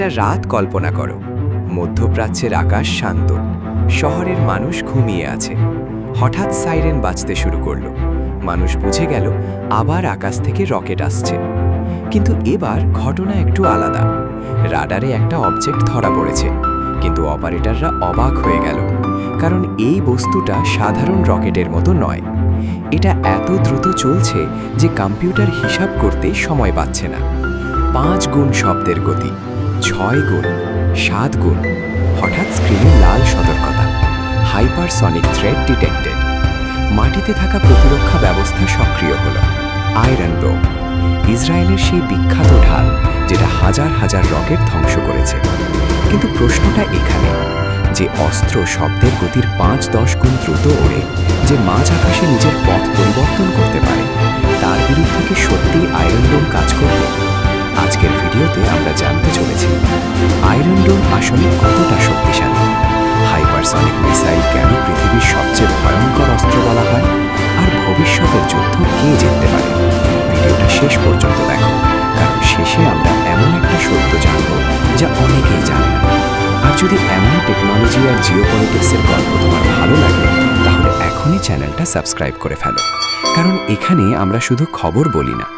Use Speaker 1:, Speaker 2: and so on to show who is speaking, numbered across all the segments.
Speaker 1: একটা রাত কল্পনা করো। মধ্যপ্রাচ্যের আকাশ শান্ত, শহরের মানুষ ঘুমিয়ে আছে। হঠাৎ সাইরেন বাজতে শুরু করলো। মানুষ বুঝে গেল আবার আকাশ থেকে রকেট আসছে। কিন্তু এবার ঘটনা একটু আলাদা। রাডারে একটা অবজেক্ট ধরা পড়েছে, কিন্তু অপারেটররা অবাক হয়ে গেল, কারণ এই বস্তুটা সাধারণ রকেটের মতো নয়। এটা এত দ্রুত চলছে যে কম্পিউটার হিসাব করতে সময় পাচ্ছে না। 5 গুণ শব্দের গতি, 6 গুণ, 7 গুণ। হঠাৎ স্ক্রিনে লাল সতর্কতা, হাইপারসনিক থ্রেট ডিটেক্টেড। মাটিতে থাকা প্রতিরক্ষা ব্যবস্থা সক্রিয় হল। আয়রন ডোম, ইসরায়েলের সেই বিখ্যাত ঢাল যেটা হাজার হাজার রকেট ধ্বংস করেছে। কিন্তু প্রশ্নটা এখানে, যে অস্ত্র শব্দের গতির 5-10 গুণ দ্রুত ওড়ে, যে মাঝ আকাশে নিজের পথ পরিবর্তন করতে পারে, তার বিরুদ্ধে কি সত্যি আয়রন ডোম কাজ করবে? আজকের ভিডিওতে আমরা জানতে চলেছি আয়রন ডোম আসলে কতটা শক্তিশালী, হাইপারসনিক মিসাইল কেন পৃথিবীর সবচেয়ে ভয়ঙ্কর অস্ত্র বলা হয়, আর ভবিষ্যতের যুদ্ধ কে জিততে পারে। ভিডিওটা শেষ পর্যন্ত দেখো, কারণ শেষে আমরা এমন একটা সত্য জানব যা অনেকেই জানে না। আর যদি এমন টেকনোলজি আর জিওপলিটিক্সের গল্প তোমার ভালো লাগে, তাহলে এখনই চ্যানেলটা সাবস্ক্রাইব করে ফেলো, কারণ এখানে আমরা শুধু খবর বলি না,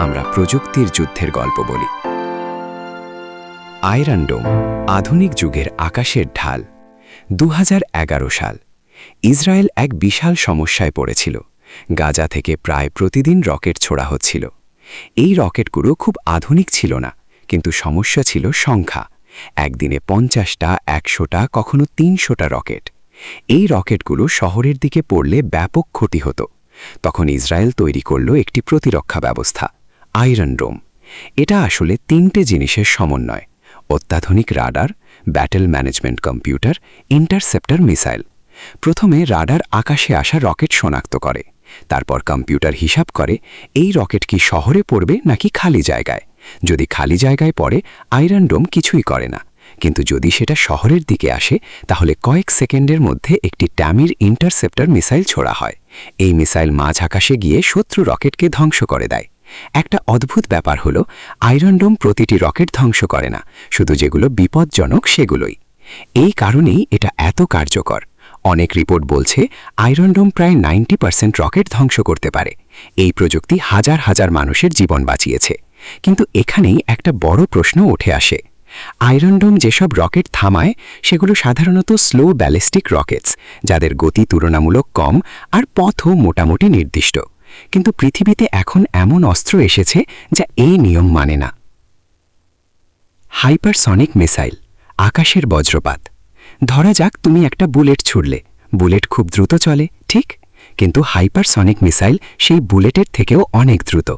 Speaker 1: আমরা প্রযুক্তির যুদ্ধের গল্প বলি। আয়রন ডোম, আধুনিক যুগের আকাশের ঢাল। 2011 সাল, ইসরায়েল এক বিশাল সমস্যায় পড়েছিল। গাজা থেকে প্রায় প্রতিদিন রকেট ছোড়া হচ্ছিল। এই রকেটগুলো খুব আধুনিক ছিল না, কিন্তু সমস্যা ছিল সংখ্যা। একদিনে 50টা, 100টা, কখনো 300টা রকেট। এই রকেটগুলো শহরের দিকে পড়লে ব্যাপক ক্ষতি হতো। তখন ইসরায়েল তৈরি করল একটি প্রতিরক্ষা ব্যবস্থা, আয়রন ডোম। এটা আসলে 3টে জিনিসের সমন্বয়: অত্যাধুনিক radar, battle management computer, interceptor missile. প্রথমে রাডার আকাশে আসা রকেট শনাক্ত করে, তারপর কম্পিউটার হিসাব করে এই রকেট কি শহরে পড়বে নাকি খালি জায়গায়। যদি খালি জায়গায় পড়ে, আয়রন ডোম কিছুই করে না, কিন্তু যদি সেটা শহরের দিকে আসে, তাহলে কয়েক সেকেন্ডের মধ্যে একটি ট্যামির ইন্টারসেপ্টর মিসাইল ছোড়া হয়। এই মিসাইল মাঝ আকাশে গিয়ে শত্রু রকেটকে ধ্বংস করে দেয়। একটা অদ্ভুত ব্যাপার হলো, আয়রন ডোম প্রতিটি রকেট ধ্বংস করে না, শুধু যেগুলো বিপজ্জনক সেগুলোই। এই কারণেই এটা এত কার্যকর। অনেক রিপোর্ট বলছে আয়রন ডোম প্রায় 90% রকেট ধ্বংস করতে পারে। এই প্রযুক্তি হাজার হাজার মানুষের জীবন বাঁচিয়েছে। কিন্তু এখানেই একটা বড় প্রশ্ন উঠে আসে। আয়রন ডোম যেসব রকেট থামায়, সেগুলো সাধারণত স্লো ব্যালিস্টিক রকেটস, যাদের গতি তুলনামূলক কম আর পথও মোটামুটি নির্দিষ্ট। কিন্তু পৃথিবীতে এখন এমন অস্ত্র এসেছে যা এই নিয়ম মানে না। হাইপারসনিক মিসাইল, আকাশের বজ্রপাত। ধরা যাক তুমি একটা বুলেট ছুড়লে। বুলেট খুব দ্রুত চলে, ঠিক? কিন্তু হাইপারসনিক মিসাইল সেই বুলেটের থেকেও অনেক দ্রুত।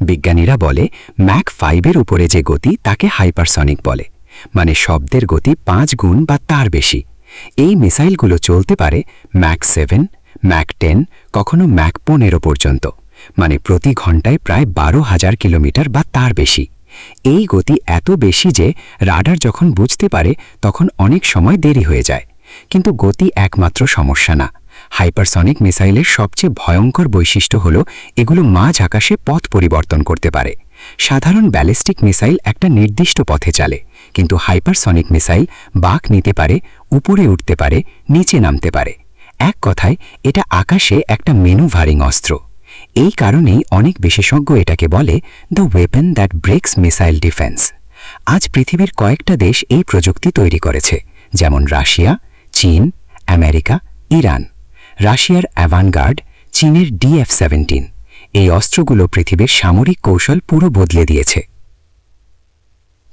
Speaker 1: বিজ্ঞানীরা বলে ম্যাক 5-এর উপরে যে গতি, তাকে হাইপারসনিক বলে, মানে শব্দের গতি 5 গুণ বা তার বেশি। এই মিসাইলগুলো চলতে পারে ম্যাক 7, ম্যাক 10, কখনো ম্যাক 15 পর্যন্ত, মানে প্রতি ঘন্টায় প্রায় 12,000 কিলোমিটার বা তার বেশি। এই গতি এত বেশি যে রাডার যখন বুঝতে পারে, তখন অনেক সময় দেরি হয়ে যায়। কিন্তু গতি একমাত্র সমস্যা না। হাইপারসনিক মিসাইলের সবচেয়ে ভয়ঙ্কর বৈশিষ্ট্য হল এগুলো মাঝ আকাশে পথ পরিবর্তন করতে পারে। সাধারণ ব্যালিস্টিক মিসাইল একটা নির্দিষ্ট পথে চলে, কিন্তু হাইপারসনিক মিসাইল বাঁক নিতে পারে, উপরে উঠতে পারে, নিচে নামতে পারে। এক কথায়, এটা আকাশে একটা ম্যানুভারিং অস্ত্র। এই কারণেই অনেক বিশেষজ্ঞ এটাকে বলে the weapon that ব্রেকস missile defence. আজ পৃথিবীর কয়েকটা দেশ এই প্রযুক্তি তৈরি করেছে, যেমন রাশিয়া, চীন, আমেরিকা, ইরান। রাশিয়ার অ্যাভানগার্ড, চীনের DF-17। এই অস্ত্রগুলো পৃথিবীর সামরিক কৌশল পুরো বদলে দিয়েছে।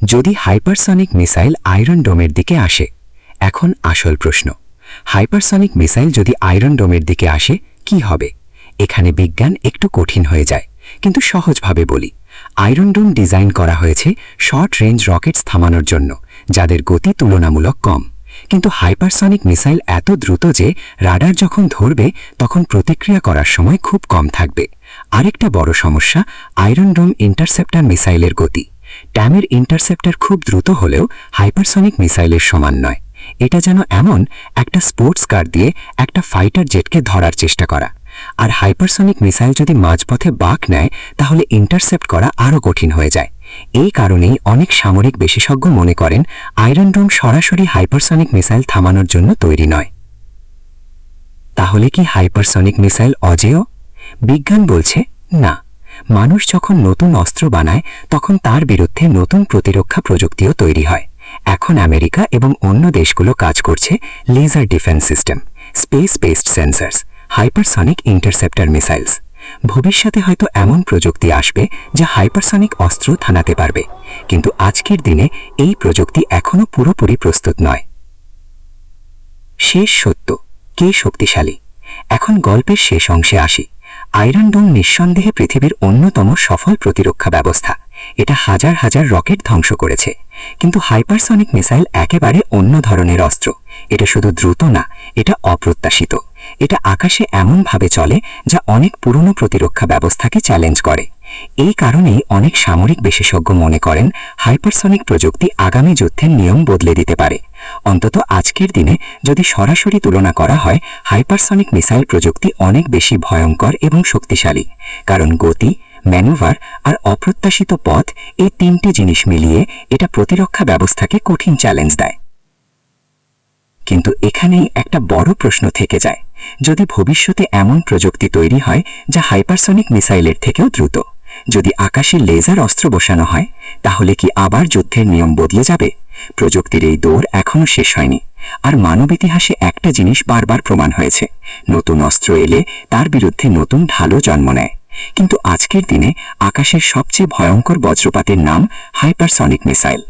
Speaker 1: যদি হাইপারসনিক মিসাইল আয়রন ডোমের দিকে আসে, এখন আসল প্রশ্ন, হাইপারসনিক মিসাইল যদি আয়রন ডোমের দিকে আসে কি হবে? এখানে বিজ্ঞান একটু কঠিন হয়ে যায়, কিন্তু সহজভাবে বলি। আয়রন ডোম ডিজাইন করা হয়েছে শর্ট রেঞ্জ রকেটস থামানোর জন্য, যাদের গতি তুলনামূলক কম। কিন্তু হাইপারসনিক মিসাইল এত দ্রুত যে রাডার যখন ধরবে, তখন প্রতিক্রিয়া করার সময় খুব কম থাকবে। আরেকটা বড় সমস্যা, আয়রন ডোম ইন্টারসেপ্টর মিসাইলের গতি। ট্যামের ইন্টারসেপ্টর খুব দ্রুত হলেও হাইপারসনিক মিসাইলের সমান নয়। এটা যেন এমন একটা স্পোর্টস কার দিয়ে একটা ফাইটার জেটকে ধরার চেষ্টা করা। আর হাইপারসনিক মিসাইল যদি মাঝপথে বাঁক নেয়, তাহলে ইন্টারসেপ্ট করা আরও কঠিন হয়ে যায়। এই কারণেই অনেক সামরিক বিশেষজ্ঞ মনে করেন আয়রন ডোম সরাসরি হাইপারসনিক মিসাইল থামানোর জন্য তৈরি নয়। তাহলে কি হাইপারসনিক মিসাইল অজেয়? বিজ্ঞান বলছে না। মানুষ যখন নতুন অস্ত্র বানায় তখন তার বিরুদ্ধে নতুন প্রতিরক্ষা প্রযুক্তিও তৈরি হয়। এখন আমেরিকা এবং অন্য দেশগুলো কাজ করছে laser defence system, space based sensors, hypersonic interceptor missiles. ভবিষ্যতে হয়তো এমন প্রযুক্তি আসবে যা হাইপারসনিক অস্ত্র থামাতে পারবে, কিন্তু আজকের দিনে এই প্রযুক্তি এখনও পুরোপুরি প্রস্তুত নয়। শেষ সত্য, কে শক্তিশালী? এখন গল্পের শেষ অংশে আসি। আয়রন ডোম নিঃসন্দেহে পৃথিবীর অন্যতম সফল প্রতিরক্ষা ব্যবস্থা। এটা হাজার হাজার রকেট ধ্বংস করেছে। কিন্তু হাইপারসনিক মিসাইল একেবারে অন্য ধরনের অস্ত্র। এটা শুধু দ্রুত না, এটা অপ্রত্যাশিত। এটা আকাশে এমনভাবে চলে যা অনেক পুরনো প্রতিরক্ষা ব্যবস্থাকে চ্যালেঞ্জ করে। এই কারণেই অনেক সামরিক বিশেষজ্ঞ মনে করেন হাইপারসনিক প্রযুক্তি আগামী যুদ্ধের নিয়ম বদলে দিতে পারে। অন্তত আজকের দিনে যদি সরাসরি তুলনা করা হয়, হাইপারসনিক মিসাইল প্রযুক্তি অনেক বেশি ভয়ঙ্কর এবং শক্তিশালী, কারণ গতি, ম্যানুভার আর অপ্রত্যাশিত পথ, এই তিনটি জিনিস মিলিয়ে এটা প্রতিরক্ষা ব্যবস্থাকে কঠিন চ্যালেঞ্জ দেয়। কিন্তু এখানেই একটা বড় প্রশ্ন থেকে যায়, যদি ভবিষ্যতে এমন প্রযুক্তি তৈরি হয় যা হাইপারসনিক মিসাইলের থেকেও দ্রুত, যদি আকাশে লেজার অস্ত্র বসানো হয়, তাহলে কি আবার যুদ্ধের নিয়ম বদলে যাবে? প্রযুক্তির এই দৌড় এখনো শেষ হয়নি। আর মানব ইতিহাসে একটা জিনিস বারবার প্রমাণ হয়েছে, নতুন অস্ত্র এলে তার বিরুদ্ধে নতুন ঢালও জন্ম নেয়। কিন্তু আজকের দিনে আকাশের সবচেয়ে ভয়ঙ্কর বজ্রপাতের নাম হাইপারসনিক মিসাইল।